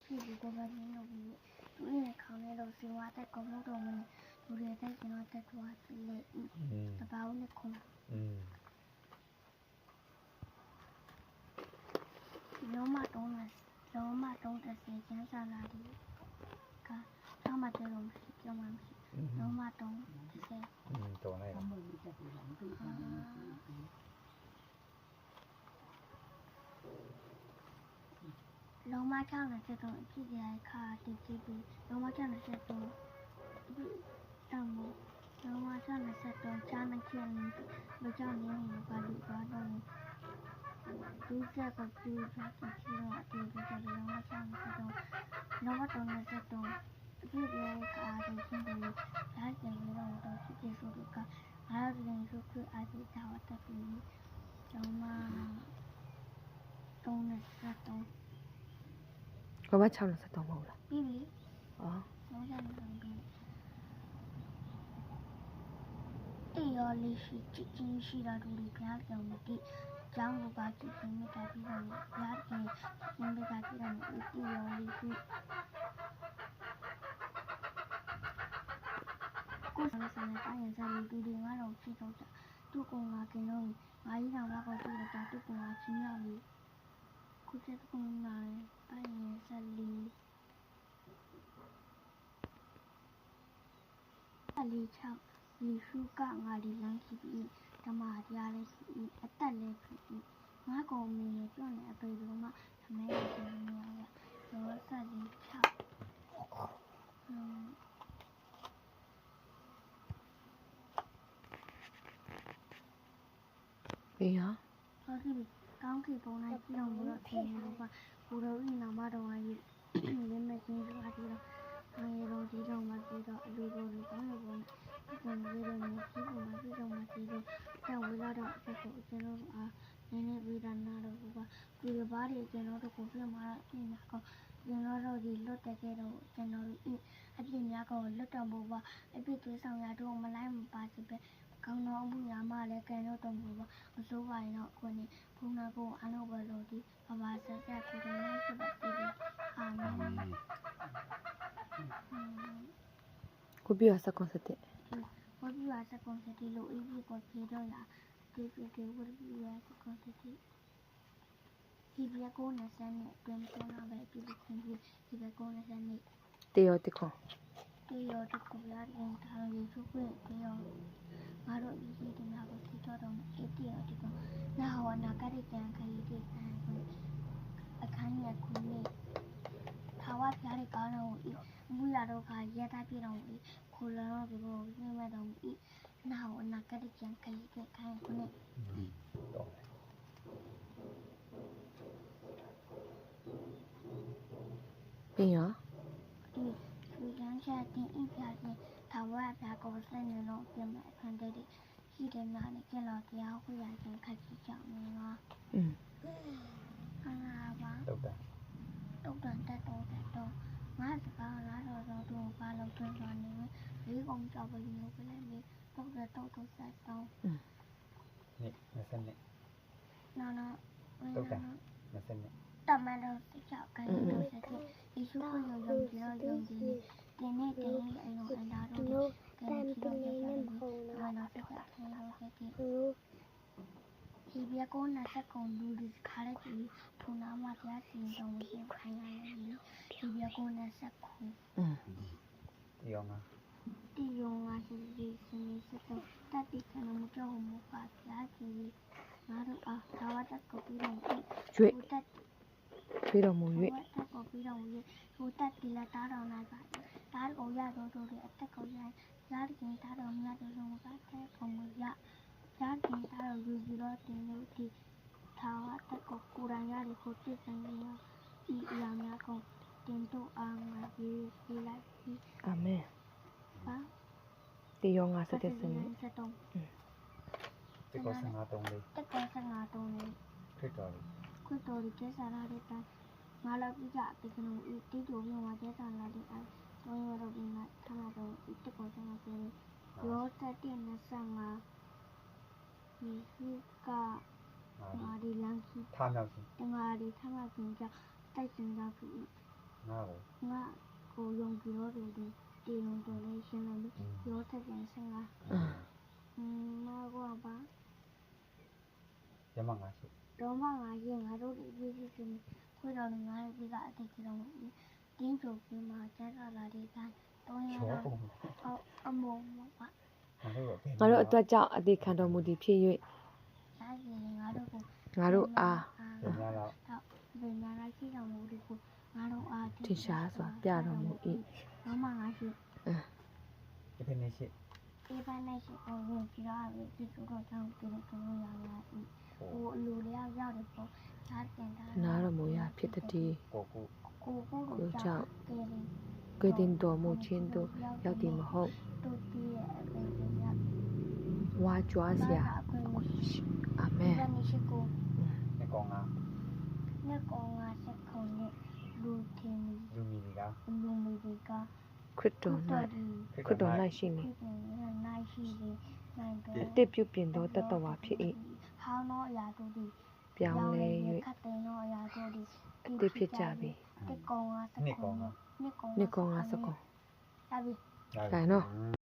ဖြစ်ပြီးတော့ဘာလို့လုပ်ပြီးသူနဲ့ခေါင်းနဲ့တော့စီဝါတဲ့ကောင်တော့မင်းသူရဲ့တဲ့ကျွန်တော်တက်သွားလေတပောင်းနဲ့ခုံလုံးမတုံးတယ်ကျန်းစာလာတယ်ကထားမှတယ်လို့မရှိပြောမှမရှိလုံးမတုံး30တုံးလိုက်လုံးမချောင်းနဲ့တက်တော့အဖြစ်ရခါတည်ကြည့်ပြီးလုံးမချောင်းနဲ့တက်တော့တောင်းမို့လုံးမချောင်းနဲ့တက်တော့ချားနေချင်လို့ကြောင့်နေပါလို့သွားတော့ဒီကကပြူထားတဲ့ချီတော့အတူတူတဲ့လုံးမချောင်းနဲ့တက်တော့လုံးမတုံးနဲ့တက်တော့အဖြစ်ရခါတည်ကြည့်ပြီးလာကျင်လို့တော့ဖြစ်ဖြစ်ဆိုတော့ကအားလုံးစုခွအားကြီးတာဝတ်တက်ပြီးလုံးမတုံးနဲ့တက်တော့ဘာမှ6နဲ့73မဟုတ်လားပြီးပြီအော်လုံးချမ်းပြီးအေးရောလေးရှိချင်းရှိတာတို့ဒီကြားကြောင်မတိကျောင်းကပါကြည့်နေကြပြီးတော့ရားကျင်းရှင်းပေးတာကြည့်တော့အေးရောလေးရှိကိုယ်ဆောင်တဲ့တိုင်းစားလို့ဒီငါတော့ဖြစ်တော့သူ့ကောင်ကကင်းတော့ငါကြီးတော်ကတော့ပြတာသူ့ကောင်ကချင်းရလို့ကိုချက်ကောင်နိုင်တိုင်းစားလို့အလီချောက်ဒီရှုကငါဒီလမ်းကြည့်ပြီးဓမ္မတရားလေးရှိအသက်လေးဖြစ်ငါကောင်မင်းရဲ့ပြောနေအပေလုံးမှသမဲရနေရရောဆက်လေးချောက်ပြီးရောဟုတ်ပြီကောင်းကင်ပုံလိုက်ကြည့်အောင်လို့ထင်တယ်လို့ကဘူတော်ဤနာမတော်ကြီးလင်းမစင်းဆိုတာဒီတော့ငယ်တော်ဒီတော့မှပြီးတော့အလူတော်လူကောင်းလို့ပုံပြန်ပြီးတော့မြေကြီးပုံမှာပြီးတော့မှပြီးတော့တောင်ဝေလာတော့အဲ့ကိုကျွန်တော်အားနည်းနည်းဝေဒနာတော့ကဒီဘားတွေကျွန်တော်တို့ကိုပြမှာအင်းကောကျွန်တော်တို့ဒီလွတ်တက်ခဲ့တော့ကျွန်တော်တို့အပြစ်များကောလွတ်တော်မူပါအပြစ်သွေးဆောင်ရတော့မလိုက်မပါစီပဲကောင်းတော်မှုရမှလည်းကံတော့တော်မူပါမစိုးပါရင်တော့ခုနေဘုန်းတော်ကိုအလုပ်ပဲလို့ဒီဘာဘာဆက်ဆက်ကိုယ်တော်ရှိပါသေးတယ်အာမင်ကိုပြရစကွန်စတဲ့ကိုပြရစကွန်စတဲ့လို့အေးပြီးကိုပြေတော့လာဒီပြေကိုပြရစကွန်စတဲ့ဒီပြေကိုနဲ့ဆန်းနဲ့တွင်ပေါ်လာပဲဒီလိုခင်ပြီးဒီပြေကိုနဲ့ဆန်းနဲ့တေရောတခွန်တေရောတခွန်ရတယ်ဒါလေးသူ့ကိုတေရောငါတို့ဒီဒီနာကိုထိတော့တော့အေးတေရောတခွန်နာဟောနာကရိကံခရီးတိခံအခန်းရခုနေထာဝဖျားတဲ့ကားတော်ကိုမူလာတော့ခါရတာပြတော်ကိုခိုလတော့ဒီကိုနှိမ့်မဲ့တော်ကိုနာဟောနာကရိကံခရီးတိခံခုနေပြီးရောဒီကံချက်တင်အဖျားချင်းထာဝဖျားကိုစိတ်နှလုံးပြင်မဲ့အခန်းတဲ့ရှိတယ်နာနဲ့ကျတော့တရားဟောရခြင်းခက်ကြီးကြောင်နေပါပါတုတ်တန်တက်တော့ငါစကားလားတော့တို့ဘာလို့တွန်းနေလေးကောင်ကြောက်ပြီးလို့ပဲလေတော့ဆက်တော့နေ့20နှစ်နော်တုတ်တန်20နှစ်တမန်တော်ကြောက်ကန်လို့ဆက်တဲ့ယေရှုကိုယုံကြည်တင်းနေအလုံးအတားတို့ကန်ပြီးတော့ဆက်မဟုတ်လားနော်ဆက်ဆက်ခံလို့ဆက်တဲ့ဒီဘက်ကိုနဲ့ဆက်ကုန်လူဒီခါလိုက်ပြီးထုံနာမှာတရားစီရင်တော်မူခြင်းခံရတယ်ဒီဘက်ကိုနဲ့ဆက်ကုန်ဒီရောငါရှိဒီစီဆက်တော့တတိကနမကြောင့်မူပါပြားကြီးငါတို့အားသာဝတ္တကိုပြီးတော့ရွေ့ပြီးတော့မူရွေ့တက်ကိုပြီးတော့ရွေ့ဟိုတက်ဒီလက်သားတော်လိုက်ပါဒါကိုရတော့တို့အတက်ကိုရရင်သားတော်မြတ်တို့ဆုံးကတက်ကိုမရရားတင်တာတော့ယူပြီးတော့တင်လို့ဒီထာဝတ္တကိုကိုယ်တိုင်ရတယ်ကိုသိဆိုင်နေရောဒီအရာများကိုတင်တို့အားငါရေးလိုက်ပြီးအာမင်ပါတေရောငါဆက်တဲ့စနေဆက်တော့တေကော55တုံးလေးတက်ကော55တုံးလေးခရစ်တော်လေးကျစားရတဲ့တိုင်းငါလောက်ပြကြတေကနူတီတိုမျိုးမှာကျစားလာတဲ့အဲတော့ရတော့ဒီမှာထားလာတော့တက်ကော55တုံးလေးရောတက်တဲ့25ဒီကငါဒီလမ်းကြီးထားမြောက်ခြင်းငါဒီထားမြောက်ခြင်းကြောင့်တိုက်စင်ကြောင့်ဖြစ်ငါ ကို ငါကိုယုံကြည်တော့တယ်ဒီတီယုံတယ်လေးရှင်းလိုက်ပြီရောထက်ပြန်စင်က ငါကပါ ရမငါရှိ တော့မှငါရင်ငါတို့ဒီပြည်ပြည်ချင်းခွေတော်ငါတို့ဒီကအတိတ်ကတော့တင်းချုပ်ပြီးမှကျန်းစာလာတဲ့တိုင်းတော့ရ ချော တော့ ပုံ အမုံပါ ငါတို့က ငါတို့အတွက်ကြောင့်အသေးခံတော်မူသည်ဖြစ်၍ ဒါကြီးငါတို့ကို ငါတို့အား ဘယ်များလောက် ဘယ်နာလာရှိတော်မူဒီကိုငါတို့အား ထင်ရှားစွာပြတော်မူ၏ တော့မှငါရှိ ဒီဖက်နေရှိ ဒီပိုင်းနဲ့ရှိပေါ်ဝင်ကြရပြီဒီတော့ကြောင့်ဒီလိုဆိုရရပြီဟိုအလိုလျောက်ရောက်တယ်ပေါ့ဒါတင်တာ နာတော်မူရာဖြစ်တည်း ကိုကူ ကို ကိုကြောင့် ကဲရင် ကဲ့တင်တော်မူခြင်းသို့ရောက်သည်မဟုတ် တို့တည်းရဲ့အပေကိုရ ဝါကြွားစရာ အာမင် ဒါမရှိကို နေကောင်ငါ နဲ့ကောင်ငါစက်ခုံနဲ့လူထင်း လူမီတွေက လူမီတွေက ခရစ်တော်၌ခရစ်တော်၌ရှိနေ နိုင်ရှိနေနိုင် အတစ်ပြုပြင်သောတတ္တဝါဖြစ်၏ ဟောင်းသောအရာတို့ဒီ ပြောင်းလဲ ခတ်တဲ့သောအရာတို့ဒီ ၍တစ်ဖြစ်ကြပြီ တစ်ကောင်ငါစက် နေကောင်ငါ နှစ်ကောင် နှစ်ကောင်ငါစကုံ ဒါပြီ ဒါနော်